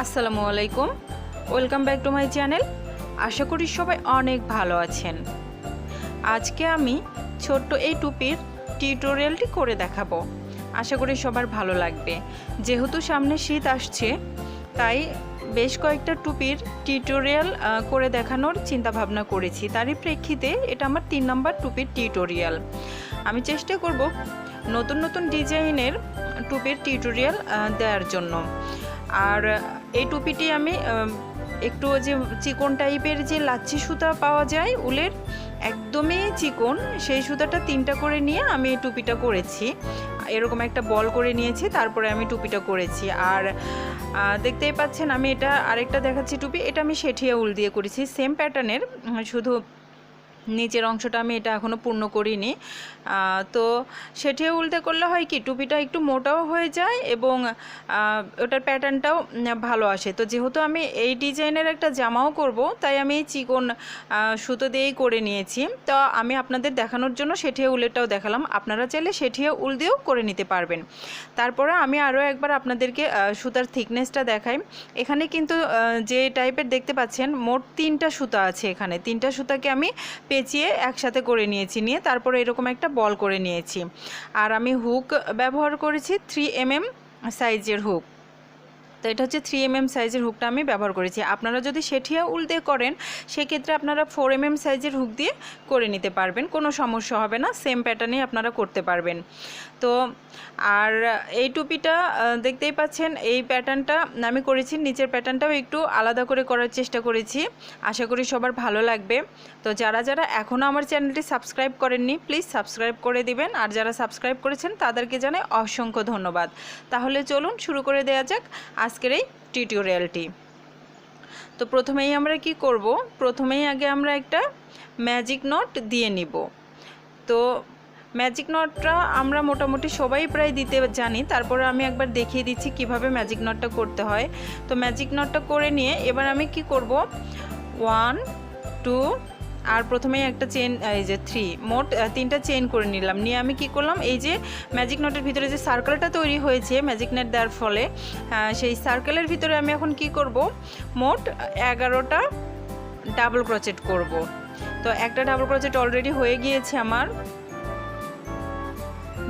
আসসালামু আলাইকুম, welcome back to my channel. আশা করি সবাই অনেক ভালো আছেন। আজকে আমি ছোট্ট এই টুপির টিউটোরিয়ালটি করে দেখাবো। আশা করি সবার ভালো লাগবে। যেহেতু সামনে শীত আসছে, তাই বেশ কয়েকটা টুপির টিউটোরিয়াল করে দেখানোর চিন্তা ভাবনা করেছি। তারই প্রেক্ষিতে এটা আমার 3 নম্বর টুপির টিউটোরিয়াল। আমি চেষ্টা করব নতুন নতুন ডিজাইনের টুপির টিউটোরিয়াল দেওয়ার জন্য। আর এই টুপিটি আমি একটু যে চিকন টাইপের যে লাচ্ছি সুতা পাওয়া যায় উলের, একদমই চিকন, সেই সুতাটা 3টা করে নিয়ে আমি এই টুপিটা করেছি। এরকম একটা বল করে নিয়েছি, তারপরে আমি টুপিটা করেছি। আর দেখতেই পাচ্ছেন আমি এটা আরেকটা দেখাচ্ছি টুপি, এটা আমি শেঠিয়া উল দিয়ে করেছি, সেম প্যাটার্নের, শুধু নিচের অংশটা আমি এটা এখনও পূর্ণ করিনি। তো সেটিও উল্টে করলে হয় কি, টুপিটা একটু মোটাও হয়ে যায় এবং ওটার প্যাটার্নটাও ভালো আসে। তো যেহেতু আমি এই ডিজাইনের একটা জামাও করব, তাই আমি এই চিকন সুতো দিয়েই করে নিয়েছি। তো আমি আপনাদের দেখানোর জন্য সেটিও উলেরটাও দেখালাম, আপনারা চাইলে সেটিও উল দিয়েও করে নিতে পারবেন। তারপরে আমি আরও একবার আপনাদেরকে সুতার থিকনেসটা দেখাই। এখানে কিন্তু যে টাইপের দেখতে পাচ্ছেন, মোট 3টা সুতা আছে। এখানে 3টা সুতাকে আমি পেঁচিয়ে একসাথে করে নিয়েছি, নিয়ে তারপরে এরকম একটা বল করে নিয়েছি। আর আমি হুক ব্যবহার করেছি 3mm সাইজের হুক। তো এটা হচ্ছে 3mm সাইজের হুকটা আমি ব্যবহার করেছি। আপনারা যদি শেঠিয়া উল দিয়ে করেন, সেক্ষেত্রে আপনারা 4mm সাইজের হুক দিয়ে করে নিতে পারবেন, কোনো সমস্যা হবে না, সেম প্যাটার্নেই আপনারা করতে পারবেন। তো আর এই টুপিটা দেখতেই পাচ্ছেন, এই প্যাটার্নটা আমি করেছি, নিচের প্যাটার্নটাও একটু আলাদা করে করার চেষ্টা করেছি। আশা করি সবার ভালো লাগবে। তো যারা যারা এখনও আমার চ্যানেলটি সাবস্ক্রাইব করেননি, প্লিজ সাবস্ক্রাইব করে দিবেন। আর যারা সাবস্ক্রাইব করেছেন তাদেরকে জানাই অসংখ্য ধন্যবাদ। তাহলে চলুন শুরু করে দেওয়া যাক আজকের এই টিউটোরিয়ালটি। তো প্রথমেই আমরা কি করব, প্রথমেই আগে আমরা একটা ম্যাজিক নট দিয়ে নিব। তো ম্যাজিক নটটা আমরা মোটামুটি সবাই প্রায় দিতে জানি, তারপরে আমি একবার দেখিয়ে দিচ্ছি কিভাবে ম্যাজিক নটটা করতে হয়। তো ম্যাজিক নটটা করে নিয়ে এবার আমি কি করব, 1 2 আর প্রথমেই একটা চেন, এই যে 3, মোট 3টা চেন করে নিলাম। নিয়ে আমি কি করলাম, এই যে ম্যাজিক নটের ভিতরে যে সার্কেলটা তৈরি হয়েছে ম্যাজিক নেট দেওয়ার ফলে, সেই সার্কেলের ভিতরে আমি এখন কি করব, মোট 11টা ডাবল ক্রোচেট করব। তো একটা ডাবল ক্রোচেট অলরেডি হয়ে গিয়েছে আমার,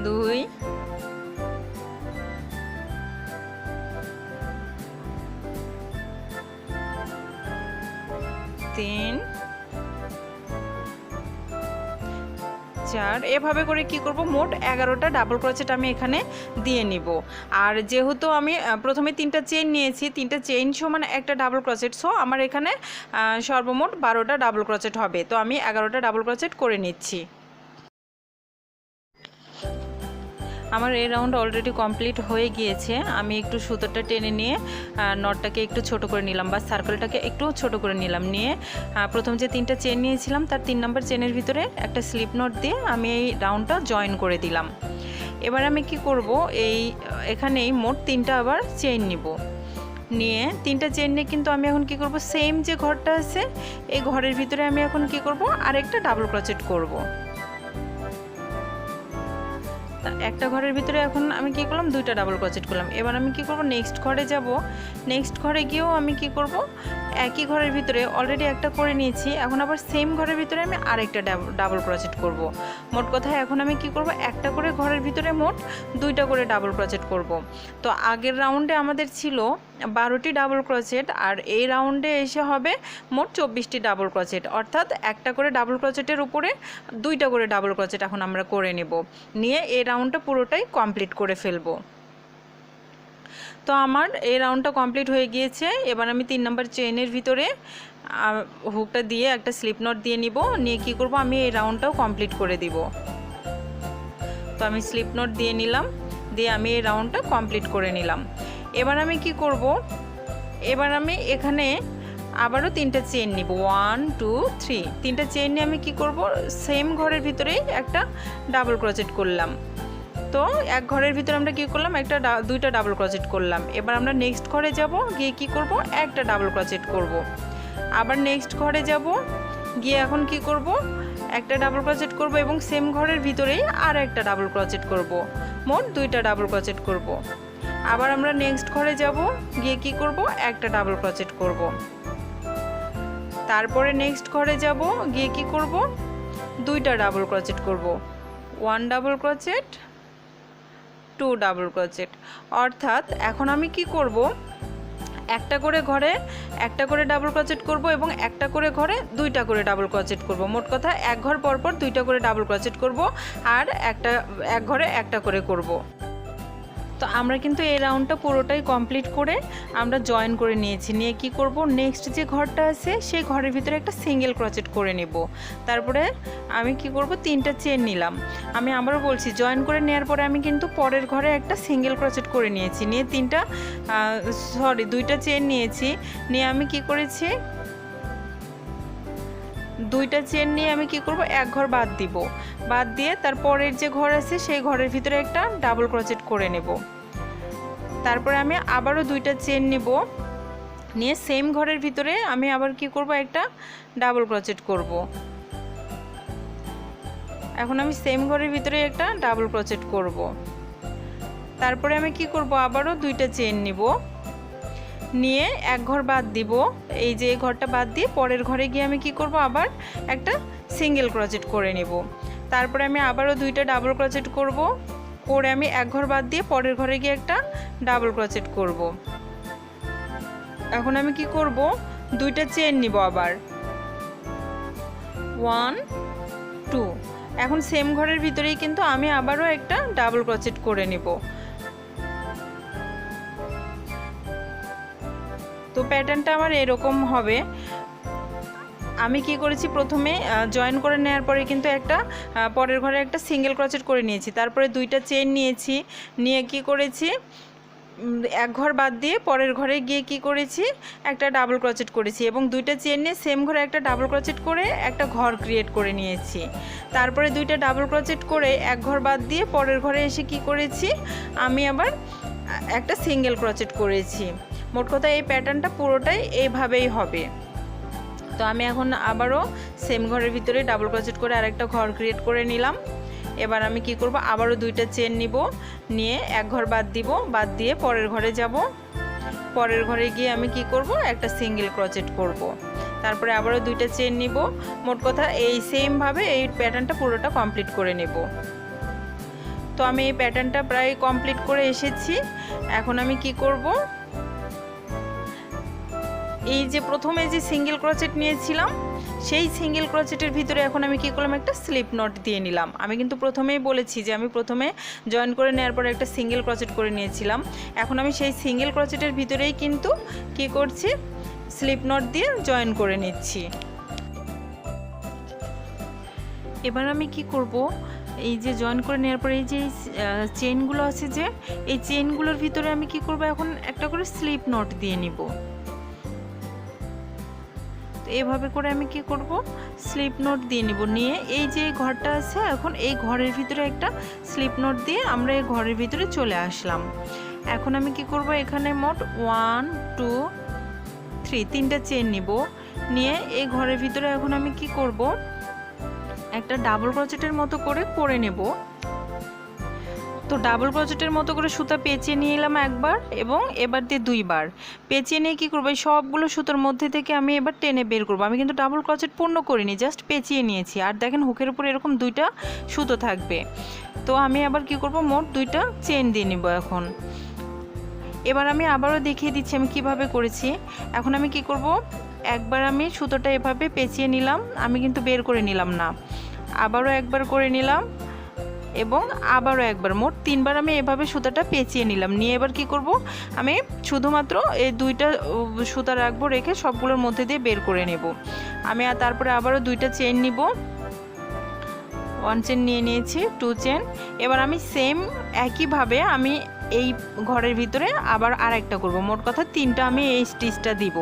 2 3 4, এভাবে করে কি করব, মোট 11টা ডাবল ক্রোচেট আমি এখানে দিয়ে নিব। আর যেহেতু আমি প্রথমে 3টা চেইন নিয়েছি, 3টা চেইন সমান একটা ডাবল ক্রোচেট, সো আমার এখানে সর্বমোট 12টা ডাবল ক্রোচেট হবে। তো আমি 11টা ডাবল ক্রোচেট করে নিচ্ছি। আমার এই রাউন্ড অলরেডি কমপ্লিট হয়ে গিয়েছে। আমি একটু সুতোটা টেনে নিয়ে নটটাকে একটু ছোট করে নিলাম, বা সার্কেলটাকে একটু ছোট করে নিলাম। নিয়ে প্রথম যে 3টা চেন নিয়েছিলাম, তার 3 নম্বর চেনের ভিতরে একটা স্লিপ নট দিয়ে আমি এই রাউন্ডটা জয়েন করে দিলাম। এবার আমি কি করব, এখানেই মোট 3টা আবার চেইন নিব। নিয়ে 3টা চেইন নিয়ে কিন্তু আমি এখন কি করব, সেম যে ঘরটা আছে এই ঘরের ভিতরে আমি এখন কি করব, আরেকটা ডাবল ক্রোচেট করব। একটা ঘরের ভিতরে এখন আমি কি করলাম, 2টা ডাবল ক্রোচেট করলাম। এবার আমি কি করব, নেক্সট ঘরে যাব। নেক্সট ঘরে গিয়েও আমি কি করব, একই ঘরের ভিতরে অলরেডি একটা করে নিয়েছি, এখন আবার সেম ঘরের ভিতরে আমি আরেকটা ডাবল ক্রোচেট করব। মোট কথা এখন আমি কি করব, একটা করে ঘরের ভিতরে মোট 2টা করে ডাবল ক্রোচেট করব। তো আগের রাউন্ডে আমাদের ছিল 12টি ডাবল ক্রোচেট, আর এই রাউন্ডে এসে হবে মোট 24টি ডাবল ক্রোচেট, অর্থাৎ একটা করে ডাবল ক্রোচেটের উপরে 2টা করে ডাবল ক্রোচেট এখন আমরা করে নেব। নিয়ে এই রাউন্ডটা পুরোটাই কমপ্লিট করে ফেলবো। তো আমার এই রাউন্ডটা কমপ্লিট হয়ে গিয়েছে। এবার আমি 3 নম্বর চেইনের ভিতরে হুকটা দিয়ে একটা স্লিপ নট দিয়ে নিব। নিয়ে কি করব, আমি এই রাউন্ডটাও কমপ্লিট করে দিব। তো আমি স্লিপ নট দিয়ে নিলাম, দিয়ে আমি এই রাউন্ডটা কমপ্লিট করে নিলাম। এবার আমি কি করব, এবার আমি এখানে আবারও 3টা চেইন নিব, 1 2 3, 3টা চেইন নিয়ে আমি কি করব, সেম ঘরের ভিতরেই একটা ডাবল ক্রোচেট করলাম। তো এক ঘরের ভিতরে আমরা কি করলাম, 2টা ডাবল ক্রোচেট করলাম। এবার আমরা নেক্সট ঘরে যাব, গিয়ে কি করব, একটা ডাবল ক্রোচেট করব। আবার নেক্সট ঘরে যাব, গিয়ে এখন কি করব, একটা ডাবল ক্রোচেট করব এবং সেম ঘরের ভিতরেই আর একটা ডাবল ক্রোচেট করব। মোট 2টা ডাবল ক্রোচেট করব। আবার আমরা নেক্সট ঘরে যাব, গিয়ে কি করব, একটা ডাবল ক্রোচেট করব। তারপরে নেক্সট ঘরে যাব, গিয়ে কি করব, দুইটা ডাবল ক্রোচেট করব। 1 ডাবল ক্রোচেট, 2 ডাবল ক্রোচেট। অর্থাৎ এখন আমি কি করব, একটা করে ঘরে একটা করে ডাবল ক্রোচেট করব এবং একটা করে ঘরে দুইটা করে ডাবল ক্রোচেট করব। মোট কথা এক ঘর পর পর দুইটা করে ডাবল ক্রোচেট করব আর এক ঘরে একটা করে করব। তো আমরা কিন্তু এই রাউন্ডটা পুরোটাই কমপ্লিট করে আমরা জয়েন করে নিয়েছি। নিয়ে কি করব, নেক্সট যে ঘরটা আছে সেই ঘরের ভিতরে একটা সিঙ্গেল ক্রোচেট করে নেব। তারপরে আমি কি করব, 3টা চেন নিলাম। আমি আবারও বলছি, জয়েন করে নেওয়ার পরে আমি কিন্তু পরের ঘরে একটা সিঙ্গেল ক্রোচেট করে নিয়েছি। নিয়ে 2টা চেন নিয়েছি। নিয়ে আমি কি করেছি, 2টা চেন নিয়ে আমি কি করব, এক ঘর বাদ দিব। বাদ দিয়ে তারপরের যে ঘর আছে সেই ঘরের ভিতরে একটা ডাবল ক্রোচেট করে নেব। তারপরে আমি আবারও 2টা চেন নিব। নিয়ে সেম ঘরের ভিতরে আমি আবার কি করব, একটা ডাবল ক্রোচেট করব। এখন আমি সেম ঘরের ভিতরে একটা ডাবল ক্রোচেট করব। তারপরে আমি কি করব, আবারও 2টা চেন নিব। নিয়ে এক ঘর বাদ দিব, এই যে এই ঘরটা বাদ দিয়ে পরের ঘরে গিয়ে আমি কি করব, আবার একটা সিঙ্গেল ক্রোচেট করে নেব। তারপরে আমি আবারও 2টা ডাবল ক্রোচেট করব। করে আমি এক ঘর বাদ দিয়ে পরের ঘরে গিয়ে একটা ডাবল ক্রোচেট করব। এখন আমি কি করব, 2টা চেন নিব আবার, 1 2। এখন সেম ঘরের ভিতরেই কিন্তু আমি আবারও একটা ডাবল ক্রোচেট করে নেব। তো প্যাটার্নটা আমার এরকম হবে। আমি কি করেছি, প্রথমে জয়েন করে নেওয়ার পরে কিন্তু একটা পরের ঘরে একটা সিঙ্গেল ক্রোচেট করে নিয়েছি। তারপরে 2টা চেন নিয়েছি। নিয়ে কি করেছি, এক ঘর বাদ দিয়ে পরের ঘরে গিয়ে কি করেছি, একটা ডাবল ক্রোচেট করেছি এবং 2টা চেন নিয়ে সেম ঘরে একটা ডাবল ক্রোচেট করে একটা ঘর ক্রিয়েট করে নিয়েছি। তারপরে 2টা ডাবল ক্রোচেট করে এক ঘর বাদ দিয়ে পরের ঘরে এসে কি করেছি, আমি আবার একটা সিঙ্গেল ক্রোচেট করেছি। মোট কথা এই প্যাটার্নটা পুরোটাই এইভাবেই হবে। তো আমি এখন আবারও সেম ঘরের ভিতরে ডাবল ক্রোচেট করে আরেকটা ঘর ক্রিয়েট করে নিলাম। এবার আমি কি করব, আবারও 2টা চেন নিব। নিয়ে এক ঘর বাদ দিব, বাদ দিয়ে পরের ঘরে যাব। পরের ঘরে গিয়ে আমি কি করব, একটা সিঙ্গেল ক্রোচেট করব। তারপরে আবারও 2টা চেন নিব। মোট কথা এই সেমভাবে এই প্যাটার্নটা পুরোটা কমপ্লিট করে নেব। তো আমি এই প্যাটার্নটা প্রায় কমপ্লিট করে এসেছি। এখন আমি কি করব, এই যে প্রথমে যে সিঙ্গেল ক্রোচেট নিয়েছিলাম সেই সিঙ্গেল ক্রোচেটের ভিতরে এখন আমি কি করলাম, একটা স্লিপ নট দিয়ে নিলাম। আমি কিন্তু প্রথমেই বলেছি যে আমি প্রথমে জয়েন করে নেওয়ার পরে একটা সিঙ্গেল ক্রোচেট করে নিয়েছিলাম। এখন আমি সেই সিঙ্গেল ক্রোচেটের ভিতরেই কিন্তু কি করছি, স্লিপ নট দিয়ে জয়েন করে নিচ্ছি। এবার আমি কি করব, এই যে জয়েন করে নেওয়ার পরে এই যে চেনগুলো আছে, যে এই চেনগুলোর ভিতরে আমি কি করব, এখন একটা করে স্লিপ নট দিয়ে নিব। তো এভাবে করে আমি কি করব, স্লিপ নোট দিয়ে নিব। নিয়ে এই যে ঘরটা আছে, এখন এই ঘরের ভিতরে একটা স্লিপ নোট দিয়ে আমরা এই ঘরের ভিতরে চলে আসলাম। এখন আমি কি করব, এখানে মোট 1 2 3 3টা চেন নিব। নিয়ে এই ঘরের ভিতরে এখন আমি কি করব, একটা ডাবল ক্রোচেটের মতো করে নেব। তো ডাবল ক্রোচেটের মতো করে সুতা পেঁচিয়ে নিয়ে এলাম একবার এবং এবার দিয়ে 2বার পেঁচিয়ে নিয়ে কী করবো, এই সবগুলো সুতোর মধ্যে থেকে আমি এবার টেনে বের করবো। আমি কিন্তু ডাবল ক্রোচেট পূর্ণ করিনি, জাস্ট পেঁচিয়ে নিয়েছি। আর দেখেন হুকের উপর এরকম 2টা সুতো থাকবে। তো আমি আবার কি করব, মোট 2টা চেন দিয়ে নিব। এখন এবার আমি আবারও দেখিয়ে দিচ্ছি আমি কিভাবে করেছি। এখন আমি কি করব, একবার আমি সুতোটা এভাবে পেঁচিয়ে নিলাম, আমি কিন্তু বের করে নিলাম না, আবারও একবার করে নিলাম এবং আবারও একবার, মোট 3বার আমি এভাবে সুতাটা পেঁচিয়ে নিলাম। নিয়ে এবার কি করব, আমি শুধুমাত্র এই 2টা সুতা রাখবো, রেখে সবগুলোর মধ্যে দিয়ে বের করে নেব আমি। আর তারপরে আবারও 2টা চেন নিব, 1 চেন নিয়ে নিয়েছি, 2 চেন। এবার আমি সেম একইভাবে আমি এই ঘরের ভিতরে আবার আরেকটা করব। মোট কথা 3টা আমি এই স্টিচটা দিব।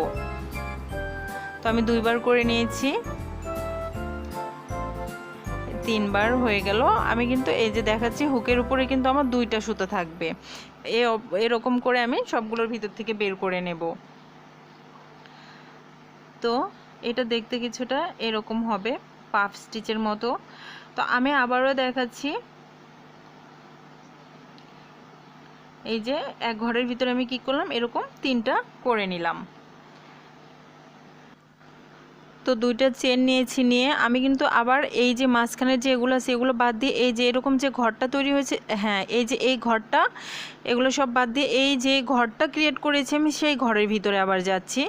তো আমি 2বার করে নিয়েছি, 3বার হয়ে গেল। আমি কিন্তু এই যে দেখাচ্ছি হুকের উপরে কিন্তু আমার 2টা সুতো থাকবে। এরকম করে আমি সবগুলোর ভিতর থেকে বের করে নেব। তো এটা দেখতে কিছুটা এরকম হবে, পাফ স্টিচের মতো। তো আমি আবারও দেখাচ্ছি, এই যে এক ঘরের ভিতরে আমি কি করলাম, এরকম 3টা করে নিলাম। তো 2টা চেন নিয়েছি, নিয়ে আমি কিন্তু আবার এই যে মাঝখানের যে এগুলো আছে এগুলো বাদ দিয়ে এই যে এরকম যে ঘরটা তৈরি হয়েছে, হ্যাঁ এই যে এই ঘরটা, এগুলো সব বাদ দিয়ে এই যে ঘরটা ক্রিয়েট করেছি আমি সেই ঘরের ভিতরে আবার যাচ্ছি।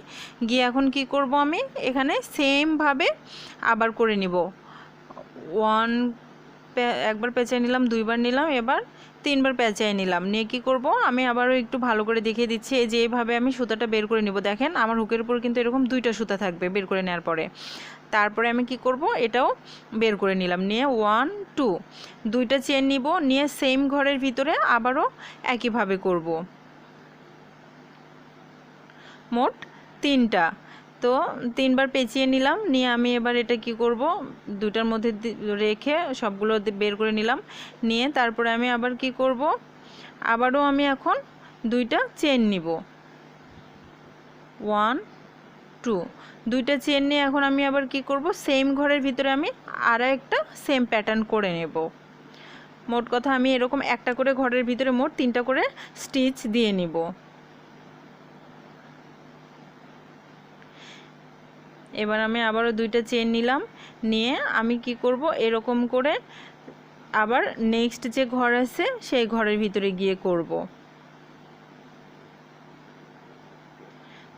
গিয়ে এখন কি করব, আমি এখানে সেমভাবে আবার করে নিব। একবার পেঁচাই নিলাম, 2বার নিলাম, এবার 3বার পেঁচাই নিলাম। নিয়ে কি করব, আমি আবারও একটু ভালো করে দেখিয়ে দিচ্ছি। এই যে এইভাবে আমি সুতাটা বের করে নিব। দেখেন আমার হুকের উপর কিন্তু এরকম 2টা সুতা থাকবে বের করে নেওয়ার পরে। তারপরে আমি কি করব, এটাও বের করে নিলাম। নিয়ে 1 2 2টা চেন নিব, নিয়ে সেম ঘরের ভিতরে আবারও একইভাবে করব, মোট 3টা। তো 3বার পেঁচিয়ে নিলাম। নিয়ে আমি এবার এটা কি করব, 2টার মধ্যে রেখে সবগুলো বের করে নিলাম। নিয়ে তারপরে আমি আবার কি করব, আবারও আমি এখন 2টা চেন নিব, 1 2 2টা চেন নিয়ে এখন আমি আবার কি করব, সেম ঘরের ভিতরে আমি আরও একটা সেম প্যাটার্ন করে নেব। মোট কথা আমি এরকম একটা করে ঘরের ভিতরে মোট 3টা করে স্টিচ দিয়ে নিব। এবার আমি আবারও 2টা চেন নিলাম। নিয়ে আমি কি করব, এরকম করে আবার নেক্সট যে ঘর আছে সেই ঘরের ভিতরে গিয়ে করব।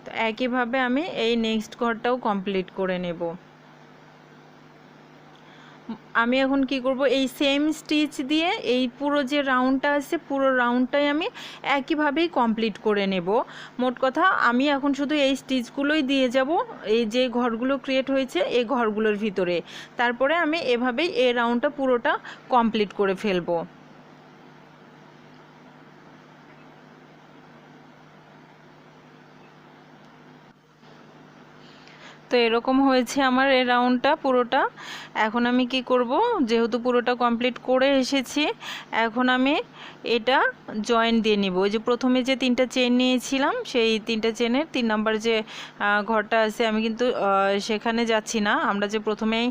তো একইভাবে আমি এই নেক্সট ঘরটাও কমপ্লিট করে নেব। আমি এখন কি করব, এই সেম স্টিচ দিয়ে এই পুরো যে রাউন্ডটা আছে পুরো রাউন্ডটাই আমি একইভাবেই কমপ্লিট করে নেব। মোট কথা আমি এখন শুধু এই স্টিচগুলোই দিয়ে যাব এই যে ঘরগুলো ক্রিয়েট হয়েছে এই ঘরগুলোর ভিতরে। তারপরে আমি এভাবেই এই রাউন্ডটা পুরোটা কমপ্লিট করে ফেলবো। তো এরকম হয়েছে আমার এই রাউন্ডটা পুরোটা। এখন আমি কি করব, যেহেতু পুরোটা কমপ্লিট করে এসেছি, এখন আমি এটা জয়েন দিয়ে নিব। ওই যে প্রথমে যে 3টা চেন নিয়েছিলাম সেই 3টা চেনের 3 নাম্বার যে ঘরটা আছে, আমি কিন্তু সেখানে যাচ্ছি না। আমরা যে প্রথমেই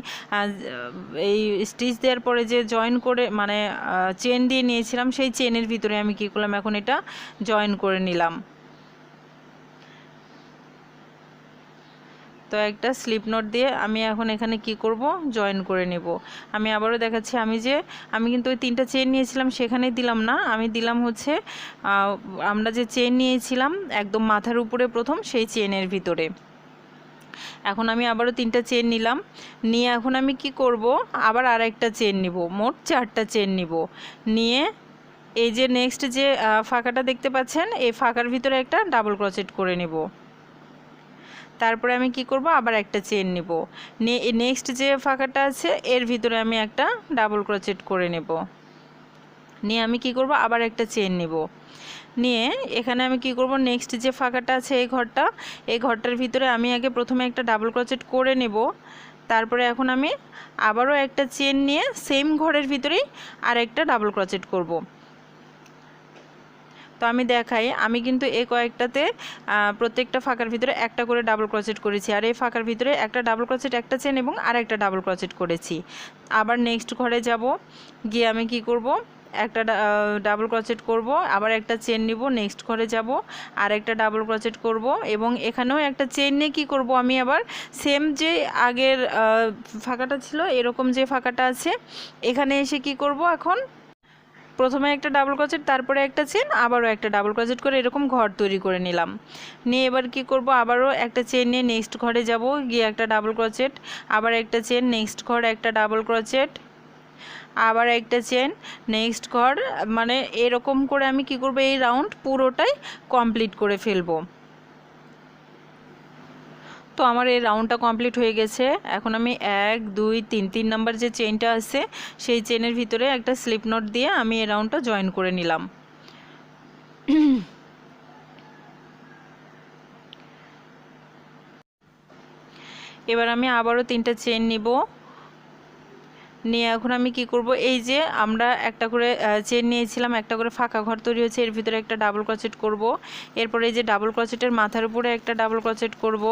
এই স্টিচ দেওয়ার পরে যে জয়েন করে মানে চেন দিয়ে নিয়েছিলাম সেই চেনের ভিতরে আমি কি করলাম, এখন এটা জয়েন করে নিলাম। তো একটা স্লিপ নোট দিয়ে আমি এখন এখানে কি করব, জয়েন করে নেব। আমি আবারও দেখাচ্ছি, আমি কিন্তু ওই 3টা চেন নিয়েছিলাম সেখানেই দিলাম না, আমি দিলাম হচ্ছে আমরা যে চেন নিয়েছিলাম একদম মাথার উপরে প্রথম সেই চেনের ভিতরে। এখন আমি আবারও 3টা চেন নিলাম। নিয়ে এখন আমি কি করব, আবার আরেকটা চেন নিব, মোট 4টা চেন নিব। নিয়ে এই যে নেক্সট যে ফাঁকাটা দেখতে পাচ্ছেন এই ফাঁকার ভিতরে একটা ডাবল ক্রোচেট করে নেব। তারপরে আমি কি করব, আবার একটা চেন নিব। নেক্সট যে ফাঁকাটা আছে এর ভিতরে আমি একটা ডাবল ক্রোচেট করে নেব। নিয়ে আমি কি করব, আবার একটা চেন নিব। নিয়ে এখানে আমি কি করব, নেক্সট যে ফাঁকাটা আছে এই ঘরটার ভিতরে আমি আগে প্রথমে একটা ডাবল ক্রোচেট করে নেব। তারপরে এখন আমি আবারও একটা চেন নিয়ে সেম ঘরের ভিতরেই আর একটা ডাবল ক্রোচেট করব। তো আমি দেখাই, আমি কিন্তু এই কয়েকটাতে প্রত্যেকটা ফাঁকার ভিতরে একটা করে ডাবল ক্রোচেট করেছি, আর এই ফাঁকার ভিতরে একটা ডাবল ক্রোচেট, একটা চেন এবং আর একটা ডাবল ক্রোচেট করেছি। আবার নেক্সট ঘরে যাব, গিয়ে আমি কি করব, একটা ডাবল ক্রোচেট করব, আবার একটা চেন নিব, নেক্সট ঘরে যাব আর একটা ডাবল ক্রোচেট করব, এবং এখানেও একটা চেন নিয়ে কী করব, আমি আবার সেম যে আগের ফাঁকাটা ছিল এরকম যে ফাঁকাটা আছে এখানে এসে কি করব, এখন প্রথমে একটা ডাবল ক্রোচেট, তারপরে একটা চেন, আবারও একটা ডাবল ক্রোচেট করে এরকম ঘর তৈরি করে নিলাম। নিয়ে এবার কি করব, আবারও একটা চেন নিয়ে নেক্সট ঘরে যাব, গিয়ে একটা ডাবল ক্রোচেট, আবার একটা চেন, নেক্সট ঘর একটা ডাবল ক্রোচেট, আবার একটা চেন, নেক্সট ঘর, মানে এরকম করে আমি কি করব, এই রাউন্ড পুরোটাই কমপ্লিট করে ফেলবো। তো আমার এই রাউন্ডটা কমপ্লিট হয়ে গেছে। এখন আমি 1 2 3 নাম্বার যে চেইনটা আছে সেই চেনের ভিতরে একটা স্লিপ নোট দিয়ে আমি এই রাউন্ডটা জয়েন করে নিলাম। এবার আমি আবারও 3টা চেন নিব। নিয়ে এখন আমি কি করব, এই যে আমরা একটা করে চেন নিয়েছিলাম, একটা করে ফাঁকা ঘর তৈরি হয়েছে, এর ভিতরে একটা ডাবল ক্রোচেট করব। এরপরে এই যে ডাবল ক্রোচেটের মাথার উপরে একটা ডাবল ক্রোচেট করব।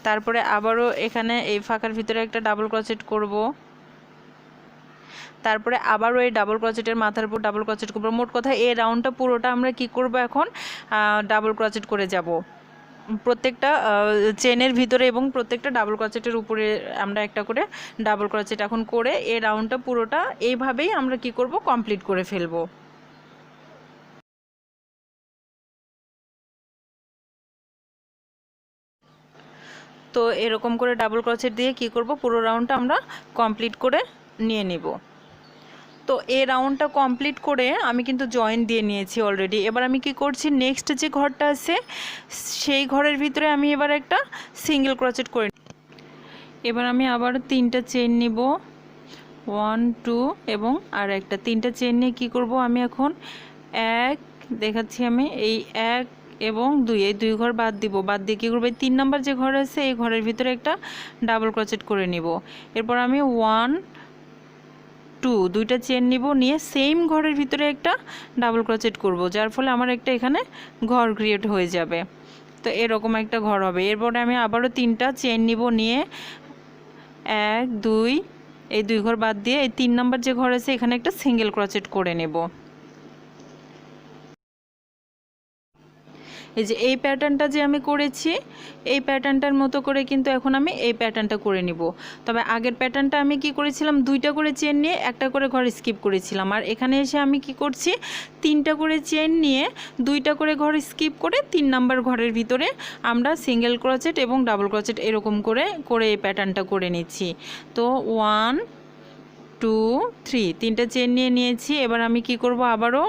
তারপরে আবারও এখানে এই ফাঁকার ভিতরে একটা ডাবল ক্রোচেট করব। তারপরে আবারও এই ডাবল ক্রোচেটের মাথার উপর ডাবল ক্রোচেট করব। মোট কথা এই রাউন্ডটা পুরোটা আমরা কি করব, এখন ডাবল ক্রোচেট করে যাব প্রত্যেকটা চেনের ভিতরে এবং প্রত্যেকটা ডাবল ক্রোচেটের উপরে আমরা একটা করে ডাবল ক্রোচেট এখন করে এই রাউন্ডটা পুরোটা এইভাবেই আমরা কি করব, কমপ্লিট করে ফেলবো। তো এরকম করে ডাবল ক্রোচেট দিয়ে কি করব, পুরো রাউন্ডটা আমরা কমপ্লিট করে নিয়ে নিব। তো এই রাউন্ডটা কমপ্লিট করে আমি কিন্তু জয়েন দিয়ে নিয়েছি অলরেডি। এবার আমি কি করছি, নেক্সট যে ঘরটা আছে সেই ঘরের ভিতরে আমি এবার একটা সিঙ্গেল ক্রোচেট করে, এবার আমি আবার 3টা চেন নিব, 1 2 এবং আর একটা 3টা চেন নিয়ে কি করব, আমি এখন এক দেখাচ্ছি, আমি এই 1 এবং 2 এই 2 ঘর বাদ দিব, বাদ দিয়ে কী করবো, 3 নাম্বার যে ঘর আছে এই ঘরের ভিতরে একটা ডাবল ক্রোচেট করে নিব। এরপর আমি 1 2 দুইটা চেন নিব, নিয়ে সেম ঘরের ভিতরে একটা ডাবল ক্রোচেট করব, যার ফলে আমার একটা এখানে ঘর ক্রিয়েট হয়ে যাবে। তো এরকম একটা ঘর হবে। এরপরে আমি আবারও 3টা চেন নিব, নিয়ে 1 2 এই 2 ঘর বাদ দিয়ে এই 3 নাম্বার যে ঘর আছে এখানে একটা সিঙ্গেল ক্রোচেট করে নেব। এই যে এই প্যাটার্নটা যে আমি করেছি এই প্যাটার্নটার মতো করে কিন্তু এখন আমি এই প্যাটার্নটা করে নিব। তবে আগের প্যাটার্নটা আমি কি করেছিলাম, 2টা করে চেন নিয়ে একটা করে ঘর স্কিপ করেছিলাম, আর এখানে এসে আমি কি করছি, 3টা করে চেন নিয়ে 2টা করে ঘর স্কিপ করে 3 নাম্বার ঘরের ভিতরে আমরা সিঙ্গেল ক্রোচেট এবং ডাবল ক্রোচেট এরকম করে এই প্যাটার্নটা করে নিচ্ছি। তো 1 2 3 3টা চেন নিয়ে নিয়েছি। এবার আমি কি করব, আবারও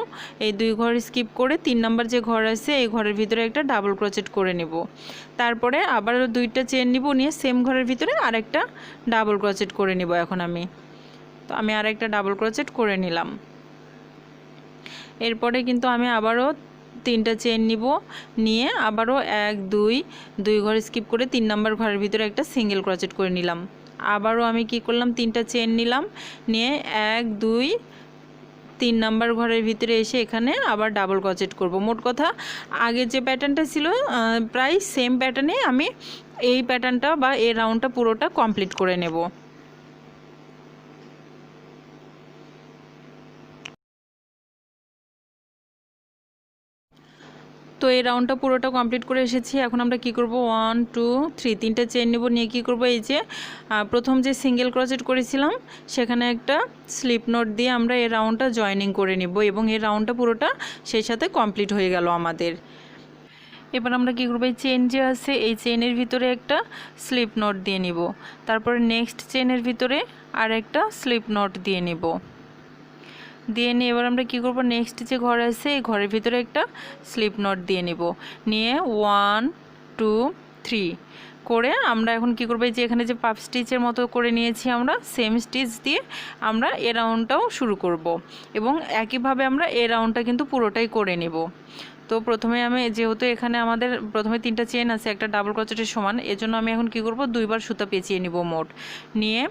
এই 2 ঘর স্কিপ করে 3 নাম্বার যে ঘর আছে এই ঘরের ভিতরে একটা ডাবল ক্রোচেট করে নেব। তারপরে আবারও 2টা চেন নিব, নিয়ে সেম ঘরের ভিতরে আরেকটা ডাবল ক্রোচেট করে নিব। এখন তো আমি আরেকটা ডাবল ক্রোচেট করে নিলাম। এরপরে কিন্তু আমি আবারও 3টা চেন নিব, নিয়ে আবারও 1 2 ঘর স্কিপ করে 3 নাম্বার ঘরের ভিতরে একটা সিঙ্গেল ক্রোচেট করে নিলাম। আবারও আমি কি করলাম, 3টা চেন নিলাম, নিয়ে 1 2 3 নাম্বার ঘরের ভিতরে এসে এখানে আবার ডাবল ক্রোচেট করব। মোট কথা আগে যে প্যাটার্নটা ছিল প্রায় সেম প্যাটার্নে আমি এই প্যাটার্নটা বা এই রাউন্ডটা পুরোটা কমপ্লিট করে নেব। তো এই রাউন্ডটা পুরোটা কমপ্লিট করে এসেছি। এখন আমরা কি করব, 1 2 3 3টা চেন নেব, নিয়ে কি করব, এই যে প্রথম যে সিঙ্গেল ক্রোচেট করেছিলাম সেখানে একটা স্লিপ নোট দিয়ে আমরা এই রাউন্ডটা জয়েনিং করে নিব এবং এই রাউন্ডটা পুরোটা সেই সাথে কমপ্লিট হয়ে গেল আমাদের। এবার আমরা কি করব, এই চেন যে আছে এই চেনের ভিতরে একটা স্লিপ নোট দিয়ে নিব, তারপরে নেক্সট চেনের ভিতরে আর একটা স্লিপ নোট দিয়ে নিব, দিয়ে নিয়ে এবার আমরা কি করব, নেক্সট যে ঘর আছে এই ঘরের ভিতরে একটা স্লিপ নোট দিয়ে নিব, নিয়ে 1 2 3 করে আমরা এখন কি করব, যে এখানে যে পাফ স্টিচের মতো করে নিয়েছি আমরা সেম স্টিচ দিয়ে আমরা এ রাউন্ডটাও শুরু করব এবং একইভাবে আমরা এ রাউন্ডটা কিন্তু পুরোটাই করে নিব। তো প্রথমে আমি যেহেতু এখানে আমাদের প্রথমে 3টা চেন আছে একটা ডাবল ক্রোচেটের সমান, এজন্য আমি এখন কি করব, 2বার সুতা পেঁচিয়ে নিব মোট, নিয়ে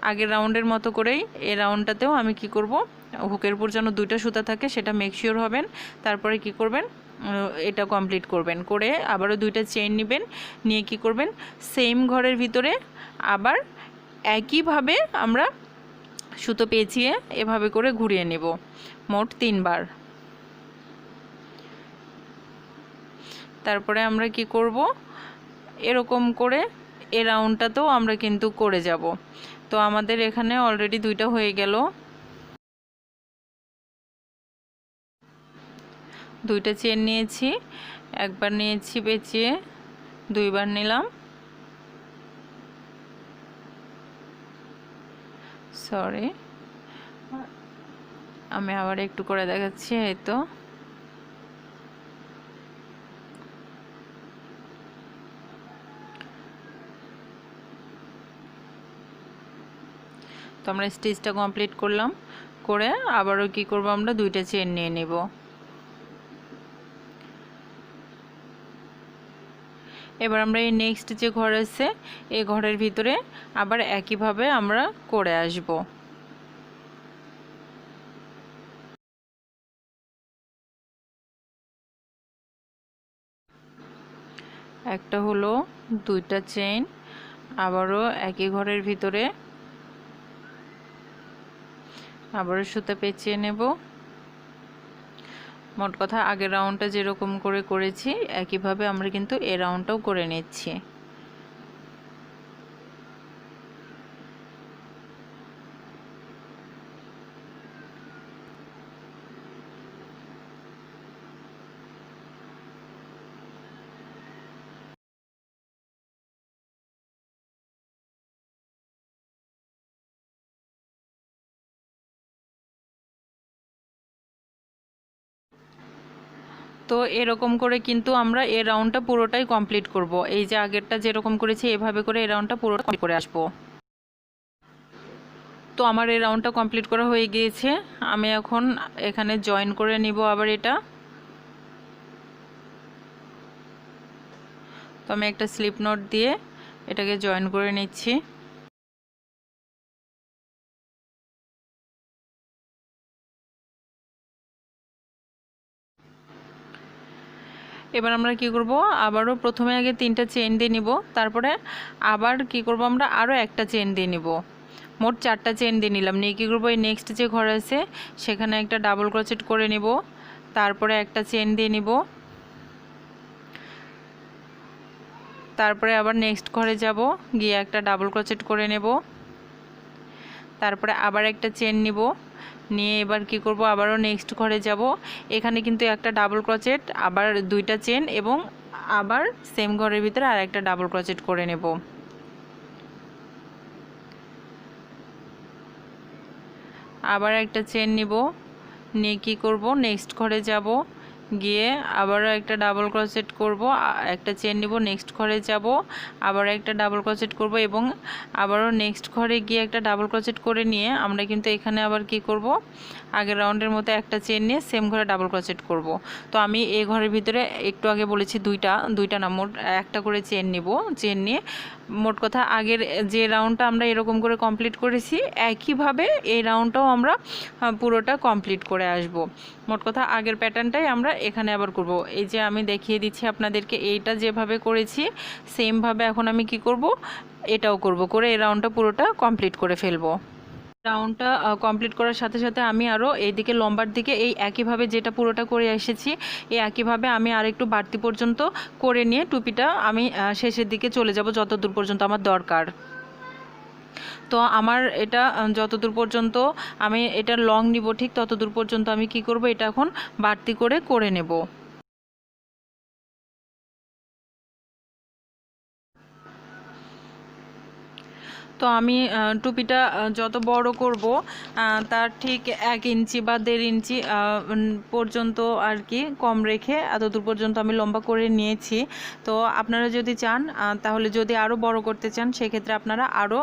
আগের রাউন্ডের মতো করেই এই রাউন্ডটাতেও আমি কি করব, হুকের উপর যেন 2টা সুতা থাকে সেটা মেক শিওর হবেন। তারপরে কি করবেন, এটা কমপ্লিট করবেন, করে আবারও 2টা চেইন নেবেন, নিয়ে কি করবেন, সেম ঘরের ভিতরে আবার একইভাবে আমরা সুতো পেঁচিয়ে এভাবে করে ঘুরিয়ে নেব মোট 3বার। তারপরে আমরা কি করব, এরকম করে এ রাউন্ডটাতেও আমরা কিন্তু করে যাব। তো আমাদের এখানে অলরেডি 2টা হয়ে গেল। 2টা চেন নিয়েছি, একবার নিয়েছি পেঁচিয়ে, 2বার নিলাম, সরি আমি আবার একটু করে দেখাচ্ছি। এই তো আমরা স্টিচটা কমপ্লিট করলাম, করে আবারও কি করব, আমরা 2টা চেন নিয়ে নেব। এবার আমরা এই নেক্সট যে ঘর আছে এই ঘরের ভিতরে আবার একইভাবে আমরা করে আসব। একটা হলো 2টা চেইন, আবারও একই ঘরের ভিতরে আবারও সুতা পেঁচিয়ে নেব। মোট কথা আগের রাউন্ডটা যেরকম করে করেছি একইভাবে আমরা কিন্তু এই রাউন্ডটাও করে নিচ্ছি। তো এরকম করে কিন্তু আমরা এই রাউন্ডটা পুরোটাই কমপ্লিট করব। এই যে আগেরটা যেরকম করেছি এভাবে করে এই রাউন্ডটা পুরোটা কমপ্লিট করে আসবো। তো আমার এই রাউন্ডটা কমপ্লিট করা হয়ে গিয়েছে। আমি এখন এখানে জয়েন করে নিব আবার এটা। তো আমি একটা স্লিপ নোট দিয়ে এটাকে জয়েন করে নিচ্ছি। এবার আমরা কি করব, আবারও প্রথমে আগে 3টা চেইন দিয়ে নিব, তারপরে আবার কি করব আমরা আরও একটা চেইন দিয়ে নিব। মোট 4টা চেইন দিয়ে নিলাম। নিয়ে কী করবো, এই নেক্সট যে ঘর আছে সেখানে একটা ডাবল ক্রোচেট করে নিব, তারপরে একটা চেইন দিয়ে নিব, তারপরে আবার নেক্সট ঘরে যাব, গিয়ে একটা ডাবল ক্রোচেট করে নেব, তারপরে আবার একটা চেইন নিব, নিয়ে এবার কি করব আবারও নেক্সট ঘরে যাব। এখানে কিন্তু একটা ডাবল ক্রোচেট, আবার 2টা চেইন এবং আবার সেম ঘরের ভিতরে আর একটা ডাবল ক্রোচেট করে নেব। আবার একটা চেইন নিব, নিয়ে কি করব নেক্সট ঘরে যাব, গিয়ে আবারও একটা ডাবল ক্রোচেট করব, একটা চেইন নিব, নেক্সট ঘরে যাব, আবার একটা ডাবল ক্রোচেট করব এবং আবারও নেক্সট ঘরে গিয়ে একটা ডাবল ক্রোচেট করে নিয়ে আমরা কিন্তু এখানে আবার কি করব, আগের রাউন্ডের মতো একটা চেইন নিয়ে সেম ঘরে ডাবল ক্রোচেট করব। তো আমি এই ঘরের ভিতরে একটু আগে বলেছি দুইটা না মোট একটা করে চেইন নিব। চেইন নিয়ে মোট কথা আগের যে রাউন্ডটা আমরা এরকম করে কমপ্লিট করেছি একইভাবে এই রাউন্ডটাও আমরা পুরোটা কমপ্লিট করে আসব। মোট কথা আগের প্যাটার্নটাই আমরা এখানে আবার করব। এই যে আমি দেখিয়ে দিচ্ছি আপনাদেরকে, এইটা যেভাবে করেছি সেমভাবে এখন আমি কি করব, এটাও করব, করে এই রাউন্ডটা পুরোটা কমপ্লিট করে ফেলবো। রাউন্ডটা কমপ্লিট করার সাথে সাথে আমি আরও এইদিকে লম্বার দিকে এই একইভাবে যেটা পুরোটা করে এসেছি এই একইভাবে আমি আর একটু বাড়তি পর্যন্ত করে নিয়ে টুপিটা আমি শেষের দিকে চলে যাব যতদূর পর্যন্ত আমার দরকার। তো আমার এটা যতদূর পর্যন্ত আমি এটা লং নিব ঠিক ততদূর পর্যন্ত আমি কি করব, এটা এখন বাড়তি করে নেব। তো আমি টুপিটা যত বড় করব তার ঠিক 1 ইঞ্চি বা 1.5 ইঞ্চি পর্যন্ত আর কি কম রেখে এতদূর পর্যন্ত আমি লম্বা করে নিয়েছি। তো আপনারা যদি চান তাহলে যদি আরও বড় করতে চান সেক্ষেত্রে আপনারা আরও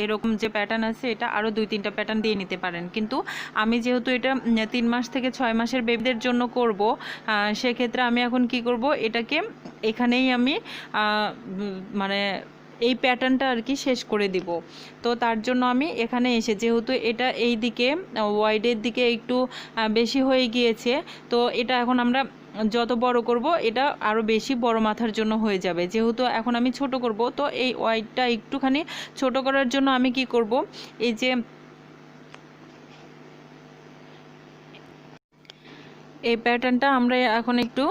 এরকম যে প্যাটার্ন আছে এটা আরও 2-3টা প্যাটার্ন দিয়ে নিতে পারেন। কিন্তু আমি যেহেতু এটা 3 মাস থেকে 6 মাসের বেবিদের জন্য করব, সেক্ষেত্রে আমি এখন কি করব, এটাকে এখানেই আমি মানে এই প্যাটার্নটা আর কি শেষ করে দিব। তো তার জন্য আমি এখানে এসে যেহেতু এটা এই দিকে ওয়াইডের দিকে একটু বেশি হয়ে গিয়েছে, তো এটা এখন আমরা যত বড় করব এটা আরও বেশি বড় মাথার জন্য হয়ে যাবে। যেহেতু এখন আমি ছোট করব, তো এই ওয়াইডটা একটুখানি ছোট করার জন্য আমি কি করব, এই যে এই প্যাটার্নটা আমরা এখন একটু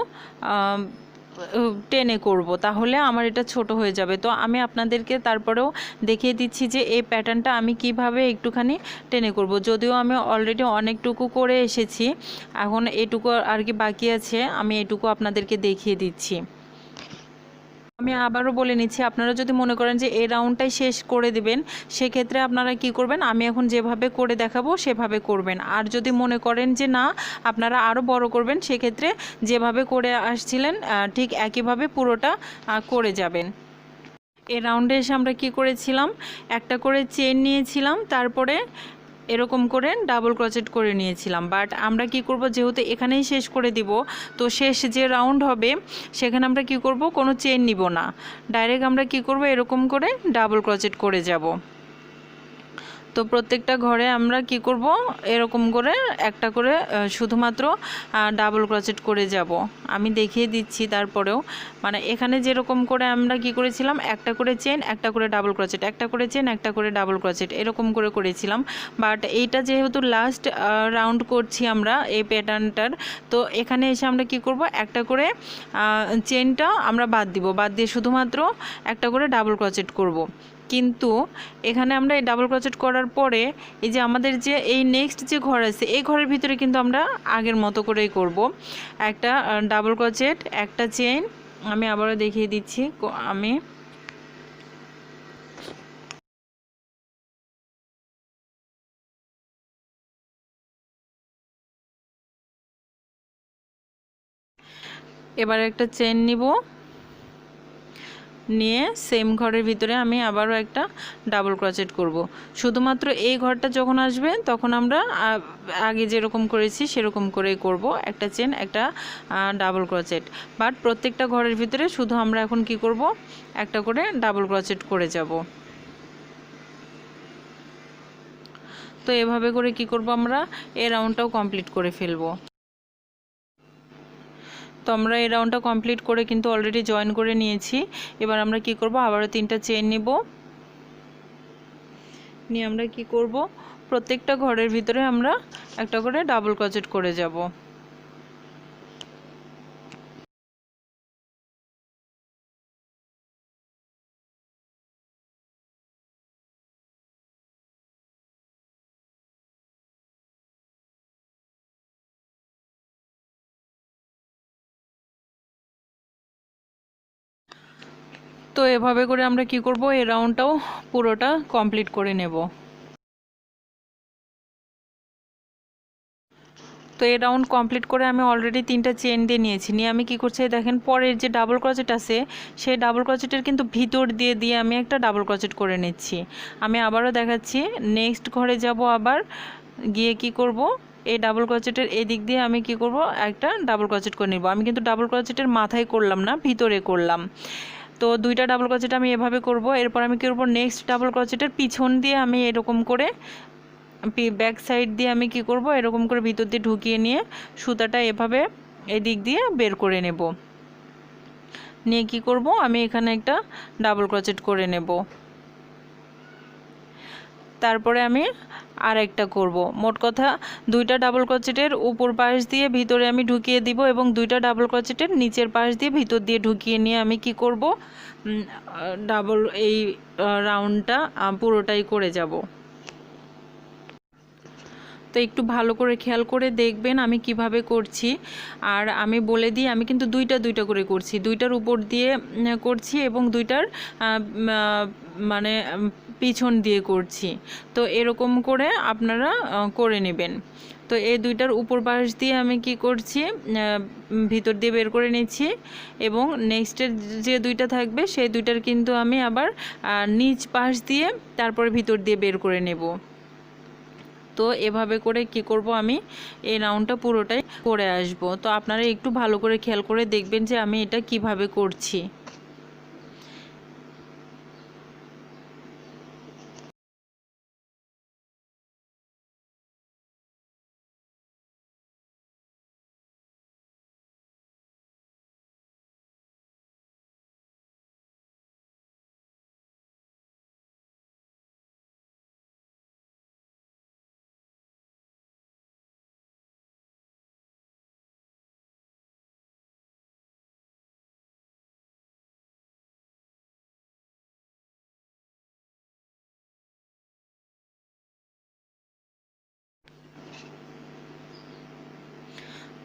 টেনে করব, তাহলে আমার এটা ছোট হয়ে যাবে। তো আমি আপনাদেরকে তারপরেও দেখিয়ে দিচ্ছি যে এই প্যাটার্নটা আমি কিভাবে একটুখানি টেনে করব। যদিও আমি অলরেডি অনেকটুকু করে এসেছি, এখন এটুকু আর কি বাকি আছে, আমি এটুকু আপনাদেরকে দেখিয়ে দিচ্ছি। আমি আবারও বলে নিচ্ছি, আপনারা যদি মনে করেন যে এই রাউন্ডটাই শেষ করে দিবেন সেক্ষেত্রে আপনারা কি করবেন, আমি এখন যেভাবে করে দেখাবো সেভাবে করবেন। আর যদি মনে করেন যে না আপনারা আরও বড় করবেন সেক্ষেত্রে যেভাবে করে আসছিলেন ঠিক একইভাবে পুরোটা করে যাবেন। এই রাউন্ডে এসে আমরা কি করেছিলাম, একটা করে চেইন নিয়েছিলাম, তারপরে এরকম করে ডাবল ক্রোচেট করে নিয়েছিলাম। বাট আমরা কি করব, যেহেতু এখানেই শেষ করে দিব, তো শেষ যে রাউন্ড হবে সেখানে আমরা কি করব, কোনো চেইন নিব না, ডাইরেক্ট আমরা কি করব এরকম করে ডাবল ক্রোচেট করে যাব। তো প্রত্যেকটা ঘরে আমরা কি করব, এরকম করে একটা করে শুধুমাত্র ডাবল ক্রোচেট করে যাব। আমি দেখিয়ে দিচ্ছি। তারপরেও মানে এখানে যেরকম করে আমরা কি করেছিলাম, একটা করে চেন, একটা করে ডাবল ক্রোচেট, একটা করে চেন, একটা করে ডাবল ক্রোচেট, এরকম করে করেছিলাম। বাট এইটা যেহেতু লাস্ট রাউন্ড করছি আমরা এই প্যাটার্নটার, তো এখানে এসে আমরা কি করব, একটা করে চেনটা আমরা বাদ দিব, বাদ দিয়ে শুধুমাত্র একটা করে ডাবল ক্রোচেট করব। কিন্তু এখানে আমরা এই ডাবল ক্রোচেট করার পরে এই যে আমাদের যে এই নেক্সট যে ঘর আছে, এই ঘরের ভিতরে কিন্তু আমরা আগের মতো করেই করব। একটা ডাবল ক্রোচেট, একটা চেইন, আমি আবারও দেখিয়ে দিচ্ছি। আমি এবার একটা চেইন নিব, নিয়ে সেম ঘরের ভিতরে আমি আবারও একটা ডাবল ক্রোচেট করব। শুধুমাত্র এই ঘরটা যখন আসবে তখন আমরা আগে যেরকম করেছি সেরকম করেই করব, একটা চেন, একটা ডাবল ক্রোচেট। বাট প্রত্যেকটা ঘরের ভিতরে শুধু আমরা এখন কি করব, একটা করে ডাবল ক্রোচেট করে যাব। তো এভাবে করে কি করব, আমরা এই রাউন্ডটাও কমপ্লিট করে ফেলবো। তো আমরা এই রাউন্ডটা কমপ্লিট করে কিন্তু অলরেডি জয়েন করে নিয়েছি। এবার আমরা কি করব, আবারও 3টা চেইন নিব, নিয়ে আমরা কি করব, প্রত্যেকটা ঘরের ভিতরে আমরা একটা করে ডাবল ক্রোচেট করে যাব। তো এভাবে করে আমরা কি করব, এই রাউন্ডটাও পুরোটা কমপ্লিট করে নেব। তো এই রাউন্ড কমপ্লিট করে আমি অলরেডি 3টা চেন দিয়ে নিয়েছি। নিয়ে আমি কি করছি, দেখেন পরের যে ডাবল ক্রোচেট আছে সেই ডাবল ক্রোচেটের কিন্তু ভিতর দিয়ে দিয়ে আমি একটা ডাবল ক্রোচেট করে নিচ্ছি। আমি আবারও দেখাচ্ছি, নেক্সট ঘরে যাব, আবার গিয়ে কি করব, এই ডাবল ক্রোচেটের এদিক দিয়ে আমি কি করব, একটা ডাবল ক্রোচেট করে নিব। আমি কিন্তু ডাবল ক্রোচেটের মাথায় করলাম না, ভিতরে করলাম। তো 2টা ডাবল ক্রোচেট আমি এভাবে করব। এরপর আমি কি করব, নেক্সট ডাবল ক্রোচেটের পিছন দিয়ে আমি এরকম করে ব্যাক সাইড দিয়ে আমি কি করব, এরকম করে ভিতর দিয়ে ঢুকিয়ে নিয়ে সুতাটা এভাবে এদিক দিয়ে বের করে নেব। নিয়ে কি করব, আমি এখানে একটা ডাবল ক্রোচেট করে নেব। তারপরে আমি আর একটা করব। মোট কথা 2টা ডাবল ক্রোচেটের উপর পাশ দিয়ে ভিতরে আমি ঢুকিয়ে দিব এবং 2টা ডাবল ক্রোচেটের নিচের পাশ দিয়ে ভিতর দিয়ে ঢুকিয়ে নিয়ে আমি কি করব, ডাবল এই রাউন্ডটা পুরোটাই করে যাব। তো একটু ভালো করে খেয়াল করে দেখবেন আমি কিভাবে করছি। আর আমি বলে দিই, আমি কিন্তু 2টা করে করছি, 2টার উপর দিয়ে করছি এবং 2টার মানে পিছন দিয়ে করছি। তো এরকম করে আপনারা করে নেবেন। তো এই 2টার উপর পাশ দিয়ে আমি কি করছি, ভিতর দিয়ে বের করে নিচ্ছি এবং নেক্সটের যে 2টা থাকবে সেই 2টার কিন্তু আমি আবার নিচ পাশ দিয়ে তারপরে ভিতর দিয়ে বের করে নেব। তো এভাবে করে কি করব, আমি এই রাউন্ডটা পুরোটাই করে আসব। তো আপনারা একটু ভালো করে খেয়াল করে দেখবেন যে আমি এটা কিভাবে করছি।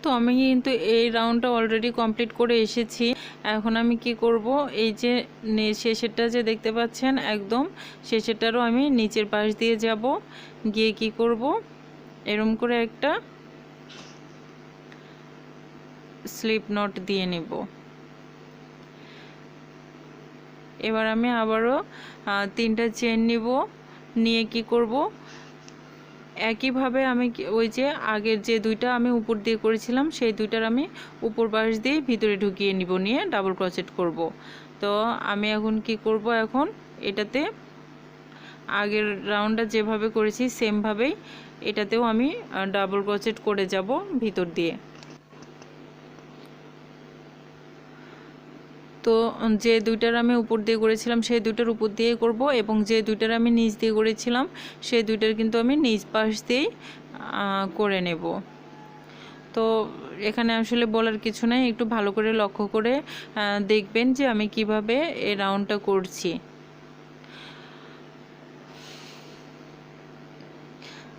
তো আমি কিন্তু এই রাউন্ডটা অলরেডি কমপ্লিট করে এসেছি। এখন আমি কি করব, এই যে শেষেরটা যে দেখতে পাচ্ছেন একদম শেষেরটারও আমি নিচের পাশ দিয়ে যাব, গিয়ে কি করব, এরকম করে একটা স্লিপ নট দিয়ে নেব। এবার আমি আবারও 3টা চেন নিব, নিয়ে কি করব, একইভাবে আমি ওই যে আগের যে 2টা আমি উপর দিয়ে করেছিলাম সেই 2টার আমি উপর পাশ দিয়ে ভিতরে ঢুকিয়ে নিব, নিয়ে ডাবল ক্রোচেট করব। তো আমি এখন কি করব, এখন এটাতে আগের রাউন্ডটা যেভাবে করেছি সেমভাবেই এটাতেও আমি ডাবল ক্রোচেট করে যাব ভিতর দিয়ে। তো যে দুইটার আমি উপর দিয়ে করেছিলাম সেই দুইটার উপর দিয়ে করব, এবং যে দুইটার আমি নিচ দিয়ে করেছিলাম সেই দুইটার কিন্তু আমি নিচ পাশ দিয়েই করে নেব। তো এখানে আসলে বলার কিছু নাই, একটু ভালো করে লক্ষ্য করে দেখবেন যে আমি কিভাবে এই রাউন্ডটা করছি।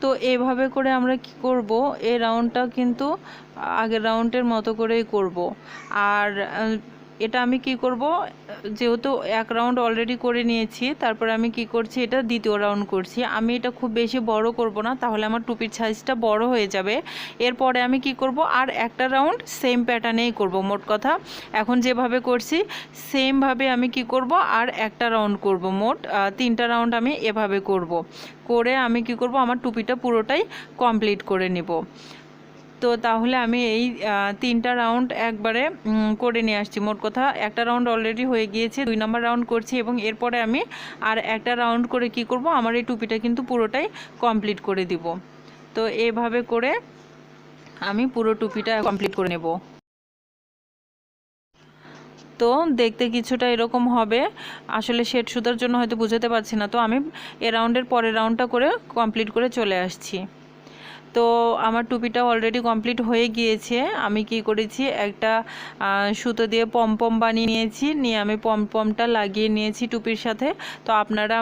তো এভাবে করে আমরা কি করব, এই রাউন্ডটা কিন্তু আগের রাউন্ডের মতো করেই করব। আর এটা আমি কি করব, যেহেতু এক রাউন্ড অলরেডি করে নিয়েছি, তারপরে আমি কি করছি, এটা দ্বিতীয় রাউন্ড করছি। আমি এটা খুব বেশি বড় করব না, তাহলে আমার টুপির সাইজটা বড় হয়ে যাবে। এরপরে আমি কি করব, আর একটা রাউন্ড সেম প্যাটার্নেই করব। মোট কথা এখন যেভাবে করছি সেমভাবে আমি কি করব, আর একটা রাউন্ড করব। মোট 3টা রাউন্ড আমি এভাবে করব। করে আমি কি করব, আমার টুপিটা পুরোটাই কমপ্লিট করে নিব। তো তাহলে আমি এই 3টা রাউন্ড একবারে করে নিয়ে আসছি। মোট কথা একটা রাউন্ড অলরেডি হয়ে গিয়েছে, 2 নম্বর রাউন্ড করছি, এবং এরপরে আমি আর একটা রাউন্ড করে কি করব, আমার এই টুপিটা কিন্তু পুরোটাই কমপ্লিট করে দিব। তো এভাবে করে আমি পুরো টুপিটা কমপ্লিট করে নেব। তো দেখতে কিছুটা এরকম হবে, আসলে শেড সুতার জন্য হয়তো বুঝাতে পারছি না। তো আমি এ রাউন্ডের পরের রাউন্ডটা করে কমপ্লিট করে চলে আসছি। তো আমার টুপিটা অলরেডি কমপ্লিট হয়ে গিয়েছে। আমি কি করেছি, একটা সুতো দিয়ে পমপম বানিয়ে নিয়েছি, নিয়ে আমি পমপমটা লাগিয়ে নিয়েছি টুপির সাথে। তো আপনারা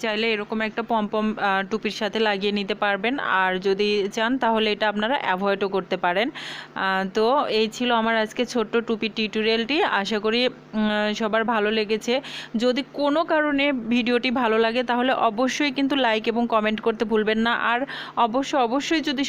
চাইলে এরকম একটা পমপম টুপির সাথে লাগিয়ে নিতে পারবেন, আর যদি চান তাহলে এটা আপনারা অ্যাভয়েডও করতে পারেন। তো এই ছিল আমার আজকে ছোট্ট টুপি টিউটোরিয়ালটি। আশা করি সবার ভালো লেগেছে। যদি কোনো কারণে ভিডিওটি ভালো লাগে তাহলে অবশ্যই কিন্তু লাইক এবং কমেন্ট করতে ভুলবেন না। আর অবশ্যই যদি